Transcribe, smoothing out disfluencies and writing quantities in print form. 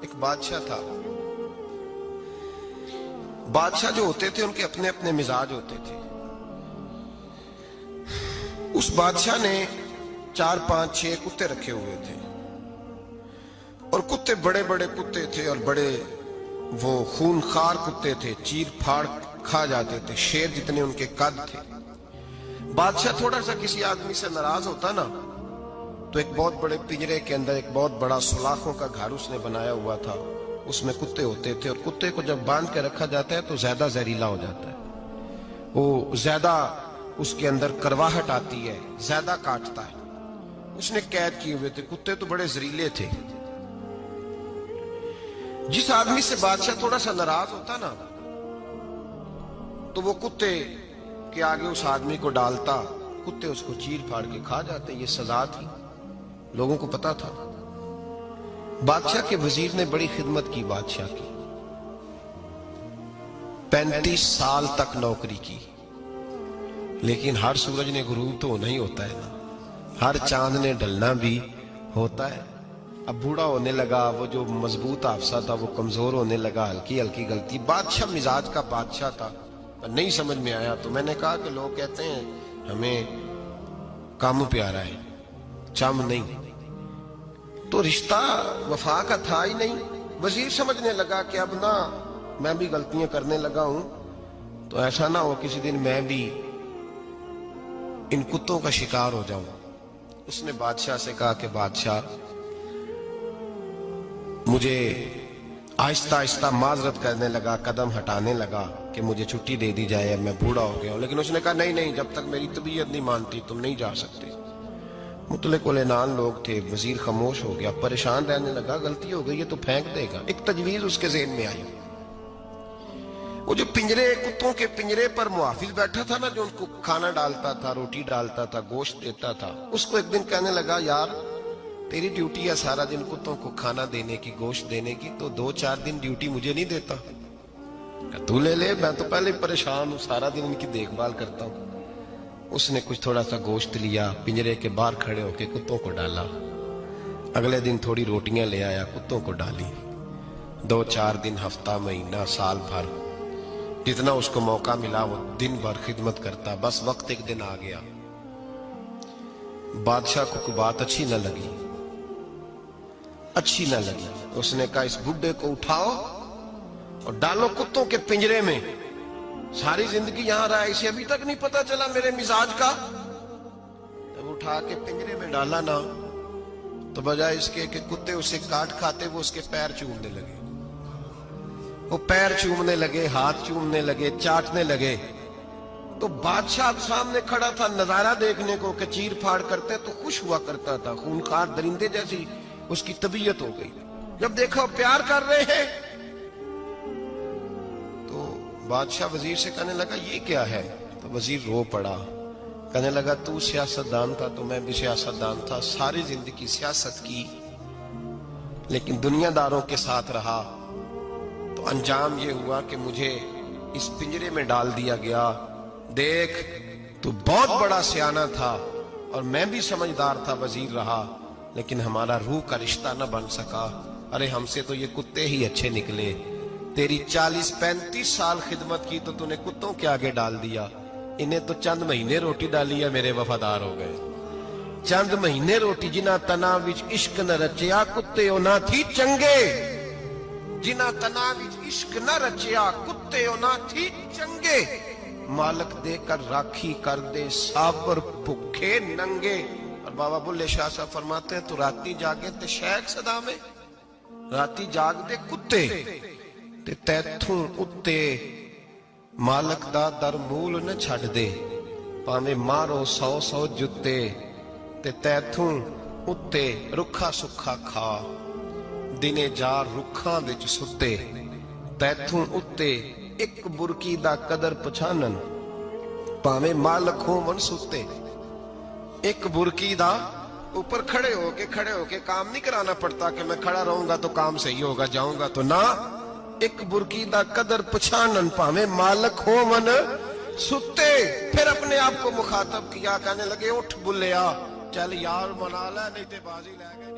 ایک بادشاہ تھا. بادشاہ جو ہوتے تھے ان کے اپنے اپنے مزاج ہوتے تھے. اس بادشاہ نے 4 5 6 کتے رکھے ہوئے تھے اور کتے بڑے بڑے کتے تھے اور بڑے وہ خونخوار کتے تھے, چیر پھاڑ کھا جاتے تھے, شیر جتنے ان کے قد تھے. بادشاہ تھوڑا سا کسی آدمی سے ناراض ہوتا نا تو ایک بہت بڑے پنجرے کے اندر ایک بہت بڑا سلاخوں کا گھر اس نے بنایا ہوا تھا, اس میں کتے ہوتے تھے, اور کتے کو جب باندھ کے رکھا جاتا ہے تو زیادہ زہریلا ہو جاتا ہے, وہ زیادہ اس کے اندر کرواہٹ آتی ہے, زیادہ کاٹتا ہے. اس نے قید کیے ہوئے تھے. کتے تو بڑے زہریلے تھے. جس آدمی سے بادشاہ تھوڑا سا ناراض ہوتا نا تو وہ کتے کے آگے اس آدمی کو ڈالتا, کتے اس کو چیر پھاڑ کے کھا جاتے. یہ سزا تھی, لوگوں کو پتا تھا. بادشاہ کے وزیر نے بڑی خدمت کی بادشاہ کی, 35 سال تک نوکری کی, لیکن ہر سورج نے غروب تو ہونا ہی ہوتا ہے نا, ہر چاند نے ڈھلنا بھی ہوتا ہے. اب بوڑھا ہونے لگا, وہ جو مضبوط حافظہ تھا وہ کمزور ہونے لگا, ہلکی ہلکی غلطی. بادشاہ مزاج کا بادشاہ تھا, نہیں سمجھ میں آیا تو میں نے کہا کہ لوگ کہتے ہیں ہمیں کام پیارا ہے, چم نہیں. تو رشتہ وفا کا تھا ہی نہیں. وزیر سمجھنے لگا کہ اب نہ میں بھی غلطیاں کرنے لگا ہوں تو ایسا نہ ہو کسی دن میں بھی ان کتوں کا شکار ہو جاؤں. اس نے بادشاہ سے کہا کہ بادشاہ مجھے آہستہ آہستہ معذرت کرنے لگا, قدم ہٹانے لگا کہ مجھے چھٹی دے دی جائے, اب میں بوڑھا ہو گیا ہوں. لیکن اس نے کہا نہیں نہیں, جب تک میری طبیعت نہیں مانتی تم نہیں جا سکتے. مطلق العنان لوگ تھے. وزیر خاموش ہو گیا, پریشان رہنے لگا, غلطی ہو گئی ہے تو پھینک دے گا. ایک تجویز اس کے ذہن میں آئی. وہ جو پنجرے, کتوں کے پنجرے پر محافظ بیٹھا تھا نا, جو ان کو کھانا ڈالتا تھا, روٹی ڈالتا تھا, گوشت دیتا تھا, اس کو ایک دن کہنے لگا یار تیری ڈیوٹی ہے سارا دن کتوں کو کھانا دینے کی, گوشت دینے کی, تو 2 4 دن ڈیوٹی مجھے نہیں دیتا؟ تو لے لے, میں تو پہلے پریشان ہوں, سارا دن ان کی دیکھ بھال کرتا ہوں. اس نے کچھ تھوڑا سا گوشت لیا, پنجرے کے باہر کھڑے ہو کے کتوں کو ڈالا. اگلے دن تھوڑی روٹیاں لے آیا, کتوں کو ڈالی. 2 4 دن, ہفتہ, مہینہ, سال بھر, جتنا اس کو موقع ملا وہ دن بھر خدمت کرتا. بس وقت ایک دن آ گیا, بادشاہ کو کوئی بات اچھی نہ لگی. اس نے کہا اس بڈھے کو اٹھاؤ اور ڈالو کتوں کے پنجرے میں. ساری زندگی یہاں رہا, اسے ابھی تک نہیں پتا چلا میرے مزاج کا. جب اٹھا کے پنجرے میں ڈالا نا تو بجائے اس کے کہ کتے اسے کاٹ کھاتے, وہ اس کے پیر چومنے لگے. وہ پیر چومنے لگے, ہاتھ چومنے لگے, چاٹنے لگے. تو بادشاہ سامنے کھڑا تھا نظارہ دیکھنے کو کہ چیر پھاڑ کرتے تو خوش ہوا کرتا تھا, خونخوار درندے جیسی اس کی طبیعت ہو گئی. جب دیکھا پیار کر رہے ہیں تو بادشاہ وزیر سے کہنے لگا یہ کیا ہے؟ تو وزیر رو پڑا, کہنے لگا تو سیاستدان تھا تو میں بھی سیاستدان تھا, ساری زندگی سیاست کی لیکن دنیا داروں کے ساتھ رہا, تو انجام یہ ہوا کہ مجھے اس پنجرے میں ڈال دیا گیا. دیکھ تو بہت بڑا سیانہ تھا اور میں بھی سمجھدار تھا, وزیر رہا, لیکن ہمارا روح کا رشتہ نہ بن سکا. ارے ہم سے تو یہ کتے ہی اچھے نکلے. تیری 40 35 سال خدمت کی تو نے کتوں کے آگے ڈال دیا. انہیں تو چند مہینے روٹی ڈالی ہے, میرے وفادار ہو گئے. چند مہینے روٹی, جنہ تنا وچ عشق نہ رچیا کتے او نہ تھی چنگے. جنہ تنا وچ عشق نہ رچیا کتے او نہ تھی چنگے. مالک دے کر راکھی کر دے سابر بھکھے ننگے. اور بابا بلے شاہ صاحب فرماتے ہیں تو راتی جاگے تے شیخ صدا میں, راتی جاگ دے کتے تے تیتھوں اتے مالک دا در مول نہ چھڑ دے. پاویں مارو 100 جتے تے تیتھوں اتے رکھا سکھا کھا. دنے جار رکھاں وچ ستے تیتھوں اتے ایک برکی دا قدر پچھانن. پاویں مالک ہو من ستے, ایک برکی دا اوپر کھڑے ہو کے کام نہیں کرانا پڑتا کہ میں کھڑا رہوں گا تو کام صحیح ہوگا, جاؤں گا تو نہ. ایک برکی دا قدر پچھانن پاویں مالک ہو من ستے. پھر اپنے آپ کو مخاطب کیا, کہنے لگے اٹھ بلیا چل یار منا لے نہیں تے بازی لے گئے.